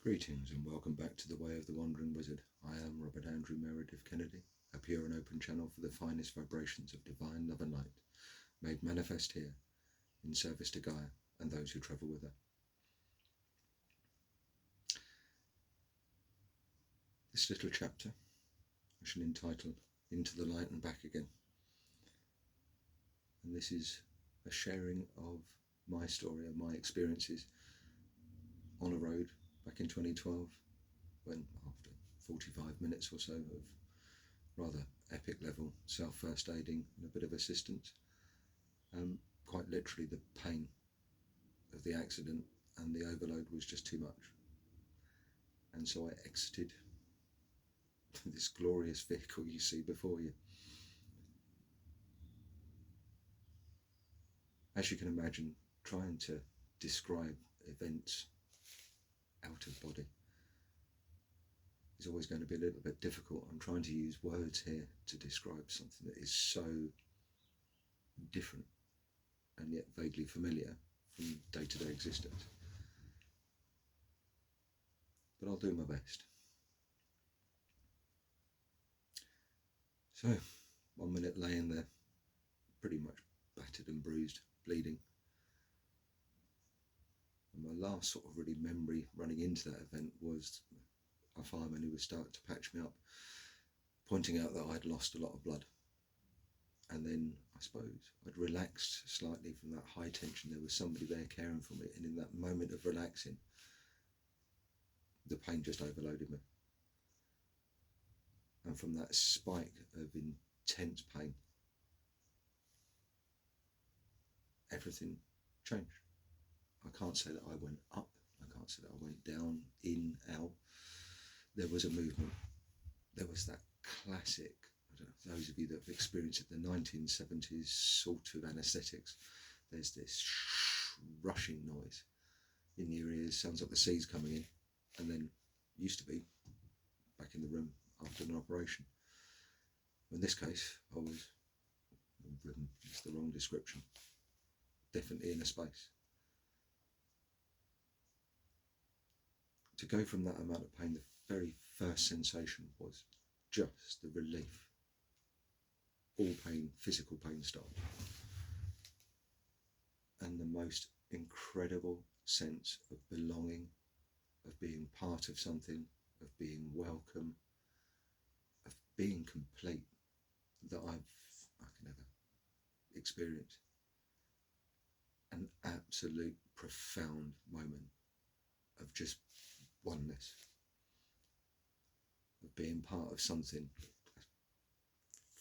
Greetings and welcome back to the Way of the Wandering Wizard. I am Robert Andrew Meredith Kennedy, a pure and open channel for the finest vibrations of divine love and light, made manifest here in service to Gaia and those who travel with her. This little chapter I shall entitle Into the Light and Back Again. And this is a sharing of my story and my experiences on a road back in 2012, when after 45 minutes or so of rather epic level self-first aiding and a bit of assistance, quite literally the pain of the accident and the overload was just too much. And so I exited this glorious vehicle you see before you. As you can imagine, trying to describe events out of body is always going to be a little bit difficult. I'm trying to use words here to describe something that is so different and yet vaguely familiar from day-to-day existence. But I'll do my best. So, 1 minute laying there, pretty much battered and bruised, bleeding. And my last sort of really memory running into that event was a fireman who was starting to patch me up, pointing out that I'd lost a lot of blood. And then I suppose I'd relaxed slightly from that high tension. There was somebody there caring for me, and in that moment of relaxing, the pain just overloaded me. And from that spike of intense pain, everything changed. I can't say that I went up, I can't say that I went down, in, out. There was a movement. There was that classic, I don't know, those of you that have experienced it, the 1970s sort of anaesthetics. There's this rushing noise in your ears, sounds like the sea's coming in, and then used to be back in the room after an operation. In this case, I was, it's the wrong description, definitely in a space. To go from that amount of pain, the very first sensation was just the relief. All pain, physical pain stopped. And the most incredible sense of belonging, of being part of something, of being welcome, of being complete that I can ever experience. An absolute profound moment of just oneness, of being part of something, a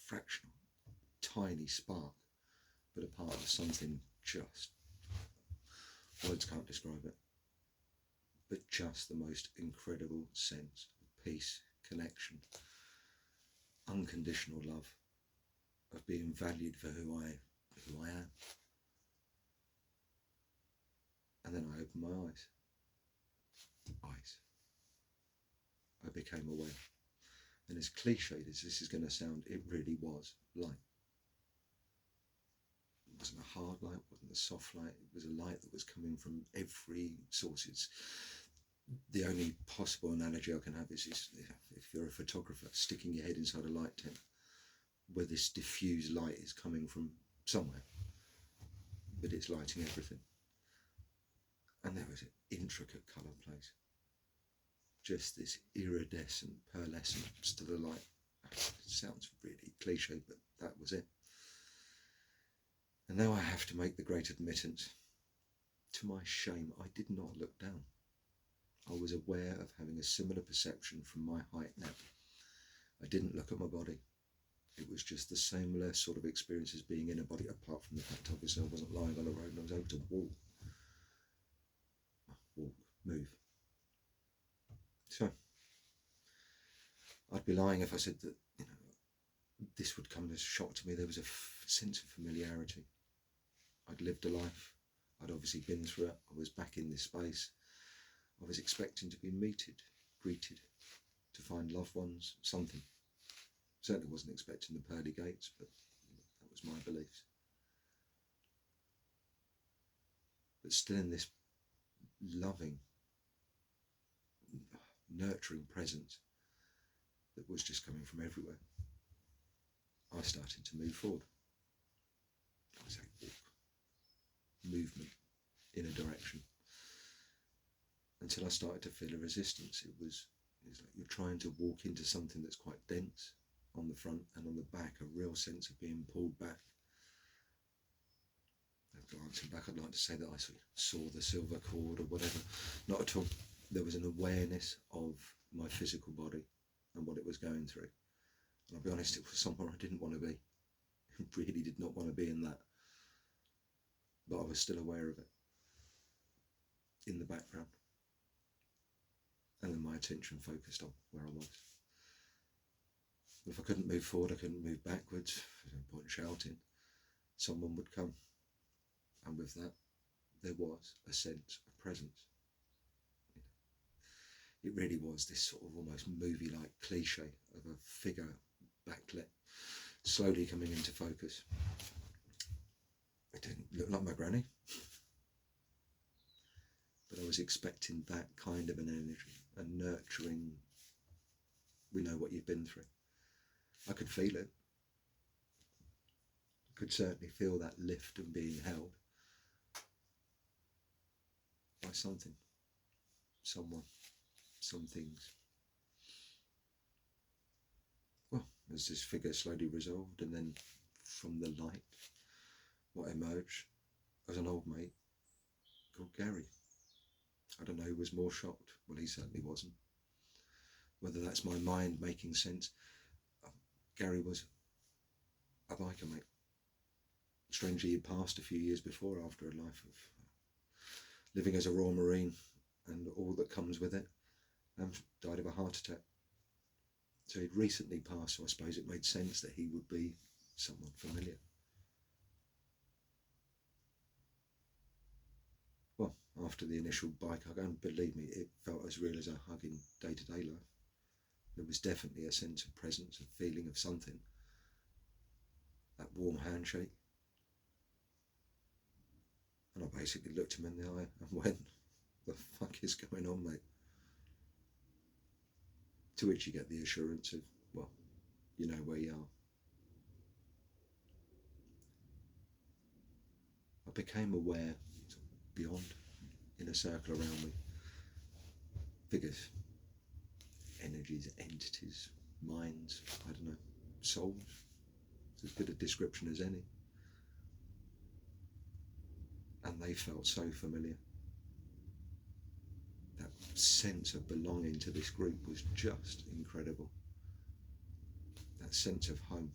fractional, tiny spark, but a part of something just, words can't describe it, but just the most incredible sense of peace, connection, unconditional love, of being valued for who I am. And then I opened my eyes. I became aware. And as cliched as this is going to sound, it really was light. It wasn't a hard light, it wasn't a soft light, it was a light that was coming from every source. It's the only possible analogy I can have is if you're a photographer, sticking your head inside a light tent where this diffused light is coming from somewhere, but it's lighting everything. And there was an intricate colour place. Just this iridescent pearlescence to the light. It sounds really cliche, but that was it. And now I have to make the great admittance. To my shame, I did not look down. I was aware of having a similar perception from my height now. I didn't look at my body. It was just the similar sort of experience as being in a body, apart from the fact obviously I wasn't lying on the road and I was able to walk, move. So, I'd be lying if I said that, this would come as a shock to me. There was a sense of familiarity. I'd lived a life. I'd obviously been through it. I was back in this space. I was expecting to be greeted, to find loved ones, something. Certainly wasn't expecting the pearly gates, but that was my beliefs. But still in this loving, nurturing presence that was just coming from everywhere. I started to move forward. I say walk, movement in a direction, until I started to feel a resistance. It was like you're trying to walk into something that's quite dense on the front, and on the back a real sense of being pulled back. Glancing back, I'd like to say that I saw the silver cord or whatever. Not at all. There was an awareness of my physical body and what it was going through. And I'll be honest, it was somewhere I didn't want to be. I really did not want to be in that. But I was still aware of it in the background. And then my attention focused on where I was. If I couldn't move forward, I couldn't move backwards. There's no point in shouting. Someone would come. And with that, there was a sense of presence. It really was this sort of almost movie-like cliche of a figure backlit, slowly coming into focus. It didn't look like my granny, but I was expecting that kind of an energy, a nurturing, we know what you've been through. I could feel it. I could certainly feel that lift and being held by something, someone, some things. Well, as this figure slowly resolved, and then from the light, what emerged was an old mate called Gary. I don't know who was more shocked. Well, he certainly wasn't. Whether that's my mind making sense. Gary was a biker mate. Strangely, he'd passed a few years before after a life of living as a Royal Marine and all that comes with it, and died of a heart attack. So he'd recently passed, so I suppose it made sense that he would be someone familiar. Well, after the initial bike hug, and believe me, it felt as real as a hug in day-to-day life. There was definitely a sense of presence, a feeling of something. That warm handshake. And I basically looked him in the eye and went, "The fuck is going on, mate?" To which you get the assurance of, well, you know where you are. I became aware, beyond, in a circle around me, figures, energies, entities, minds, I don't know, souls. It's as good a description as any. And they felt so familiar. That sense of belonging to this group was just incredible. That sense of home.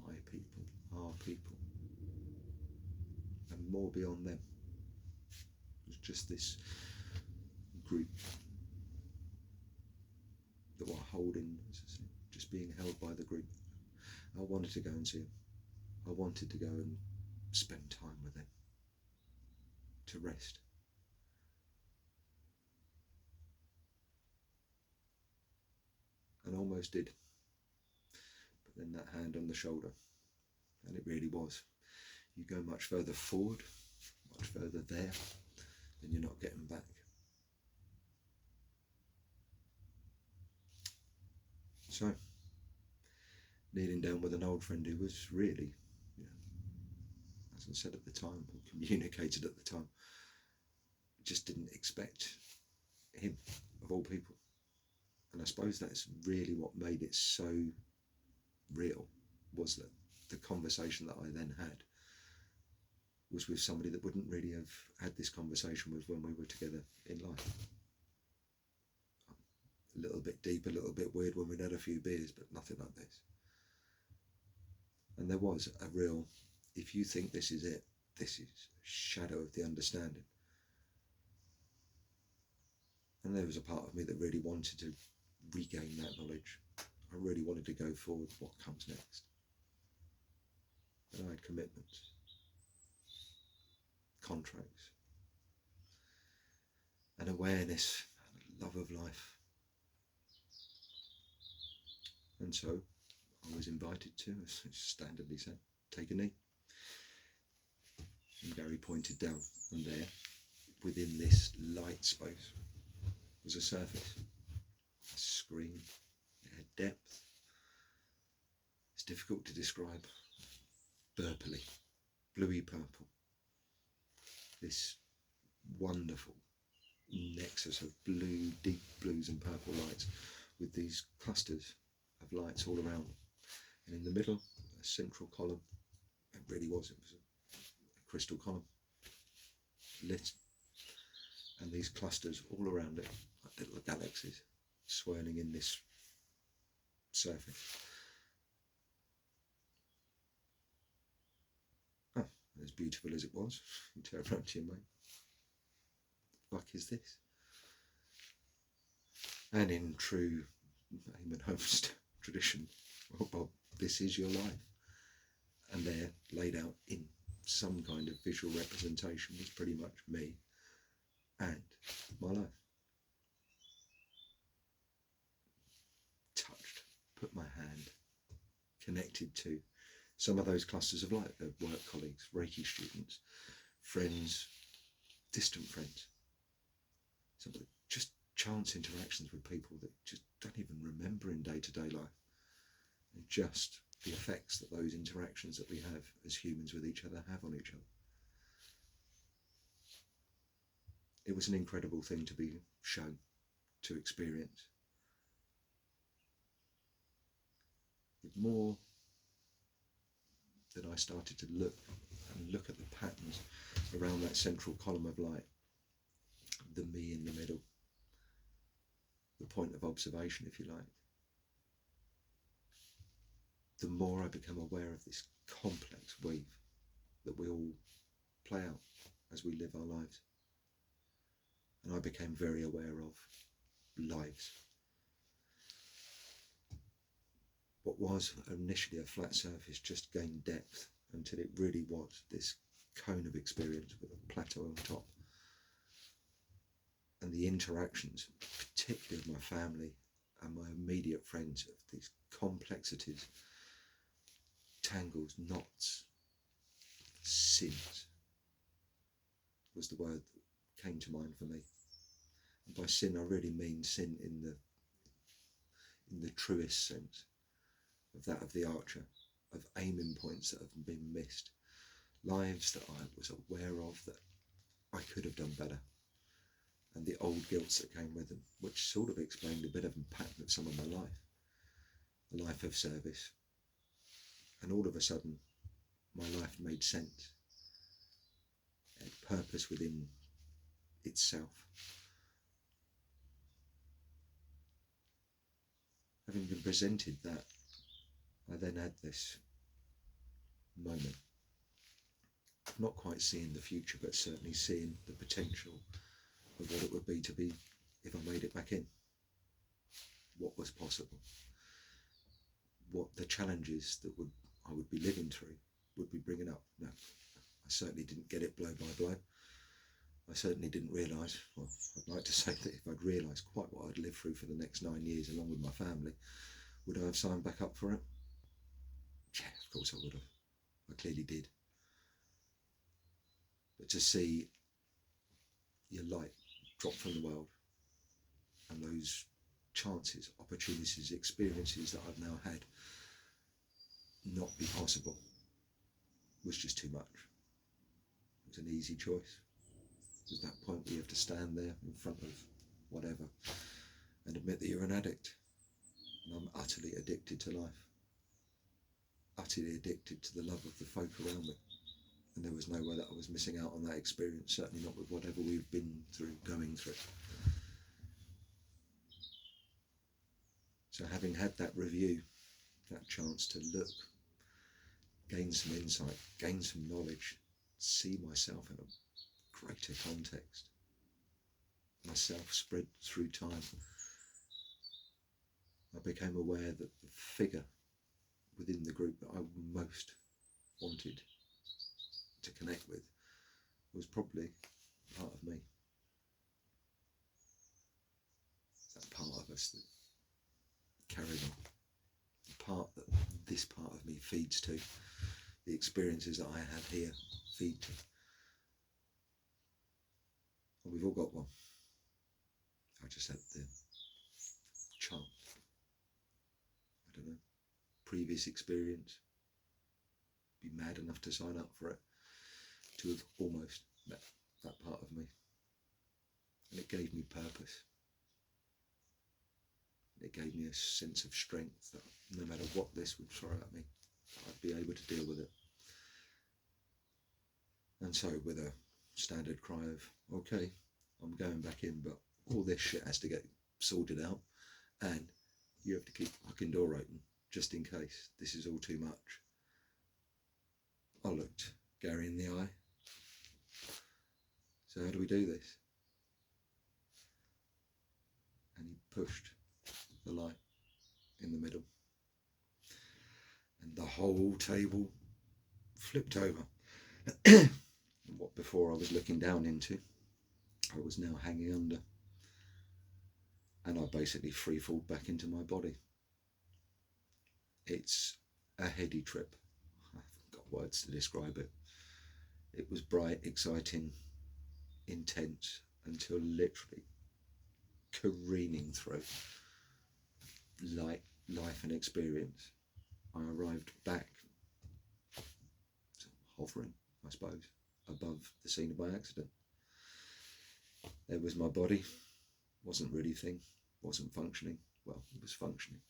My people, our people. And more beyond them. It was just this group that were holding, as I said, just being held by the group. I wanted to go and see them. I wanted to go and spend time with them. To rest. And almost did. But then that hand on the shoulder, and it really was. You go much further forward, much further there, then you're not getting back. So, kneeling down with an old friend who was really, as I said at the time, or communicated at the time, just didn't expect him, of all people. And I suppose that's really what made it so real, was that the conversation that I then had was with somebody that wouldn't really have had this conversation with when we were together in life. A little bit deep, a little bit weird when we'd had a few beers, but nothing like this. And there was a real, if you think this is it, this is a shadow of the understanding. And there was a part of me that really wanted to regain that knowledge. I really wanted to go forward, what comes next. And I had commitments, contracts, an awareness, a love of life. And so I was invited to, as standardly said, take a knee. And Gary pointed down, and there, within this light space, was a surface, a screen. It had depth. It's difficult to describe. Purpley, bluey purple. This wonderful nexus of blue, deep blues and purple lights, with these clusters of lights all around. And in the middle, a central column. It really was. It was a crystal column, lit. And these clusters all around it, like little galaxies, swirling in this surface. Oh, as beautiful as it was, you turn around to your mate. What the fuck is this? And in true Eamon Holmes tradition, well, Bob, this is your life. And there, laid out in some kind of visual representation, was pretty much me and my life. Touched, put my hand, connected to some of those clusters of light, work colleagues, Reiki students, friends, distant friends. Some of the just chance interactions with people that just don't even remember in day-to-day life. And just the effects that those interactions that we have as humans with each other have on each other. It was an incredible thing to be shown, to experience. The more that I started to look at the patterns around that central column of light, the me in the middle, the point of observation, if you like, the more I become aware of this complex weave that we all play out as we live our lives. And I became very aware of lives. What was initially a flat surface just gained depth until it really was this cone of experience with a plateau on top. And the interactions, particularly of my family and my immediate friends, of these complexities, tangles, knots, sins, was the word that came to mind for me. And by sin, I really mean sin in the truest sense of that of the archer, of aiming points that have been missed, lives that I was aware of that I could have done better, and the old guilts that came with them, which sort of explained a bit of a pattern of some of my life, a life of service. And all of a sudden, my life made sense. It had purpose within itself. Having been presented that, I then had this moment, not quite seeing the future, but certainly seeing the potential of what it would be to be if I made it back in. What was possible. What the challenges that I would be living through would be bringing up. No, I certainly didn't get it blow by blow. I certainly didn't realise, well, I'd like to say that if I'd realised quite what I'd lived through for the next 9 years along with my family, would I have signed back up for it? Yeah, of course I would have. I clearly did. But to see your light drop from the world, and those chances, opportunities, experiences that I've now had not be possible, was just too much. It was an easy choice. At that point we have to stand there in front of whatever and admit that you're an addict. And I'm utterly addicted to life. Utterly addicted to the love of the folk around me. And there was no way that I was missing out on that experience, certainly not with whatever we've been through, going through. So having had that review, that chance to look, gain some insight, gain some knowledge, see myself in a greater context, myself spread through time, I became aware that the figure within the group that I most wanted to connect with was probably part of me. That part of us that carried on, the part that this part of me feeds to, the experiences that I have here feed to. And we've all got one. I just had the chance, I don't know, previous experience, be mad enough to sign up for it, to have almost met that part of me. And it gave me purpose. It gave me a sense of strength that no matter what this would throw at me, I'd be able to deal with it. And so with a standard cry of, okay, I'm going back in, but all this shit has to get sorted out, and you have to keep the fucking door open just in case this is all too much. I looked Gary in the eye. So how do we do this? And he pushed the light in the middle, and the whole table flipped over. And what before I was looking down into, I was now hanging under, and I basically free falled back into my body. It's a heady trip. I haven't got words to describe it. It was bright, exciting, intense, until literally careening through life and experience. I arrived back, hovering, I suppose, above the scene of my accident. There was my body, wasn't really a thing, wasn't functioning. Well, it was functioning.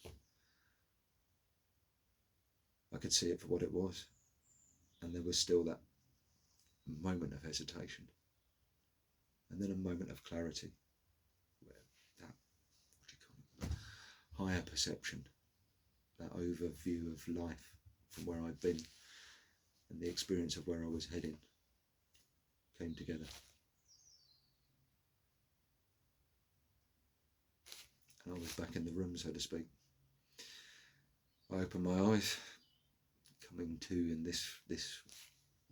I could see it for what it was, and there was still that moment of hesitation, and then a moment of clarity, where that, what do you call it, higher perception, that overview of life from where I'd been, and the experience of where I was heading, came together. And I was back in the room, so to speak. I opened my eyes, coming to in this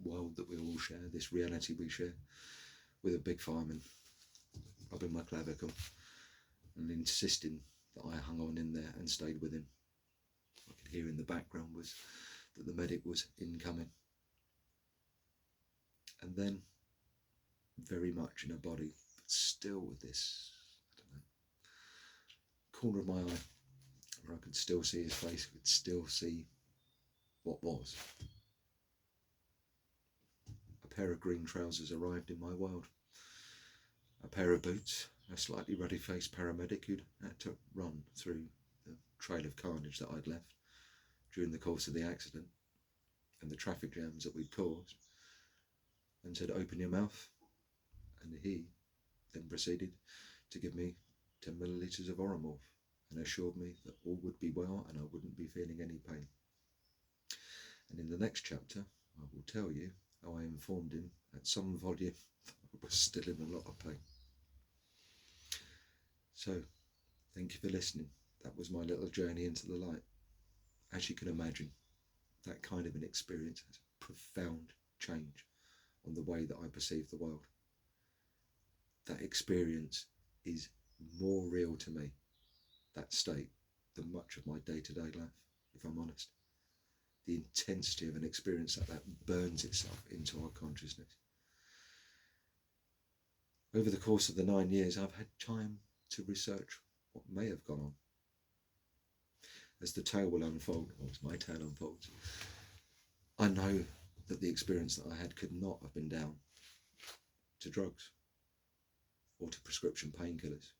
world that we all share, this reality we share, with a big fireman up in my clavicle, and insisting that I hung on in there and stayed with him. I could hear in the background was that the medic was incoming. And then, very much in a body, but still with this, I don't know, corner of my eye, where I could still see his face, I could still see what was. A pair of green trousers arrived in my world. A pair of boots, a slightly ruddy-faced paramedic who'd had to run through the trail of carnage that I'd left during the course of the accident and the traffic jams that we'd caused, and said, "Open your mouth." And he then proceeded to give me 10 millilitres of Oromorph and assured me that all would be well and I wouldn't be feeling any pain. And in the next chapter, I will tell you how I informed him at some volume that I was still in a lot of pain. So, thank you for listening. That was my little journey into the light. As you can imagine, that kind of an experience has a profound change on the way that I perceive the world. That experience is more real to me, that state, than much of my day-to-day life, if I'm honest. The intensity of an experience like that burns itself into our consciousness. Over the course of the 9 years, I've had time to research what may have gone on. As the tale will unfold, or as my tale unfolds, I know that the experience that I had could not have been down to drugs or to prescription painkillers,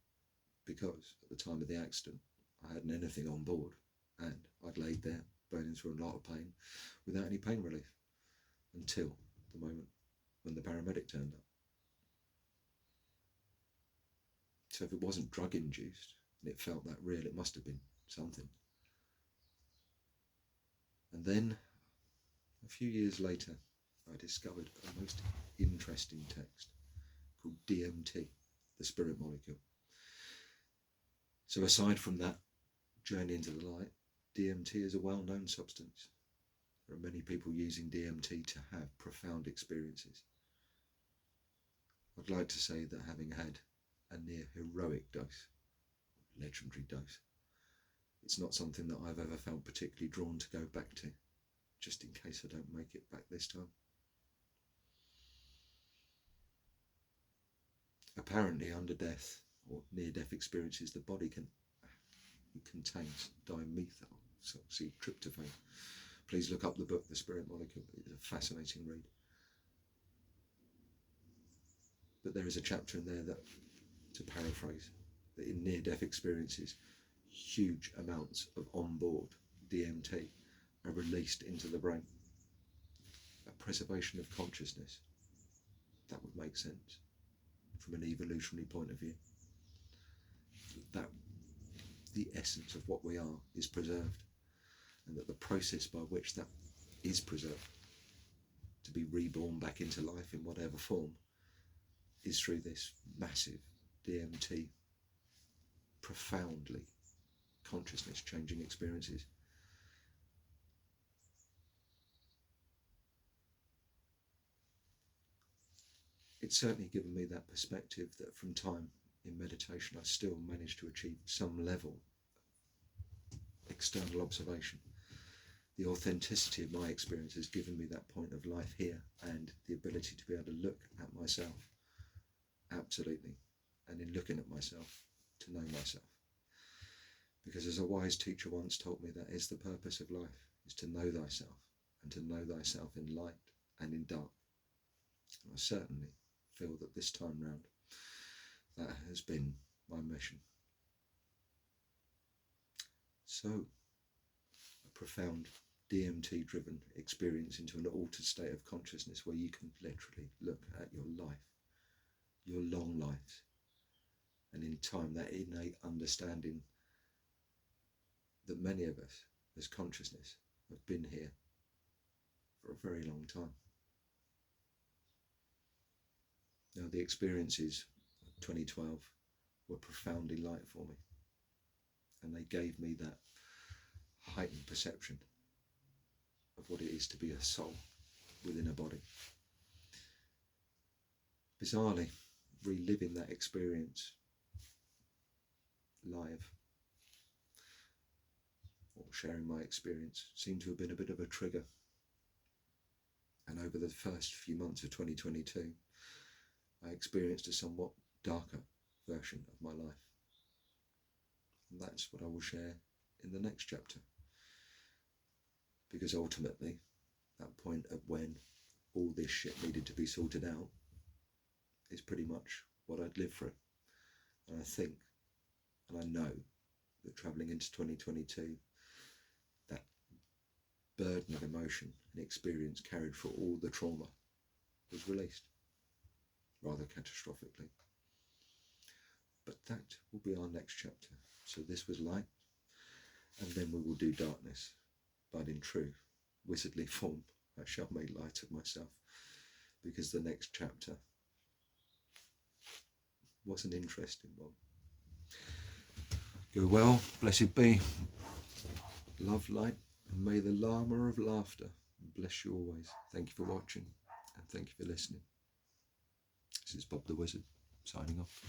because at the time of the accident I hadn't anything on board and I'd laid there burning through a lot of pain without any pain relief until the moment when the paramedic turned up. So if it wasn't drug induced and it felt that real, it must have been something. And then a few years later I discovered a most interesting text called DMT, the spirit molecule. So aside from that journey into the light, DMT is a well-known substance. There are many people using DMT to have profound experiences. I'd like to say that having had a near heroic dose, legendary dose, it's not something that I've ever felt particularly drawn to go back to, just in case I don't make it back this time. Apparently under death, or near-death experiences, the body contains dimethyl, so see tryptophan. Please look up the book, The Spirit Molecule. It's a fascinating read. But there is a chapter in there that, to paraphrase, that in near-death experiences, huge amounts of onboard DMT are released into the brain. A preservation of consciousness. That would make sense from an evolutionary point of view. That the essence of what we are is preserved, and that the process by which that is preserved, to be reborn back into life in whatever form, is through this massive DMT, profoundly consciousness changing experiences. It's certainly given me that perspective that from time in meditation I still manage to achieve some level of external observation. The authenticity of my experience has given me that point of life here and the ability to be able to look at myself, absolutely, and in looking at myself, to know myself. Because as a wise teacher once told me, that is the purpose of life, is to know thyself, and to know thyself in light and in dark. And I certainly feel that this time round, that has been my mission. So, a profound DMT-driven experience into an altered state of consciousness where you can literally look at your life, your long lives, and in time that innate understanding that many of us as consciousness have been here for a very long time. Now the experiences of 2012 were profoundly light for me, and they gave me that heightened perception of what it is to be a soul within a body. Bizarrely, reliving that experience live, or sharing my experience, seemed to have been a bit of a trigger. And over the first few months of 2022, I experienced a somewhat darker version of my life. And that's what I will share in the next chapter. Because ultimately, that point at when all this shit needed to be sorted out is pretty much what I'd lived through. And I think, and I know, that travelling into 2022, that burden of emotion and experience carried for all the trauma was released, rather catastrophically. But that will be our next chapter. So this was light, and then we will do darkness, but in true wizardly form. I shall make light of myself, because the next chapter was an interesting one. Go well, blessed be. Love, light, and may the Lama of laughter bless you always. Thank you for watching, and thank you for listening. This is Bob the Wizard, signing off.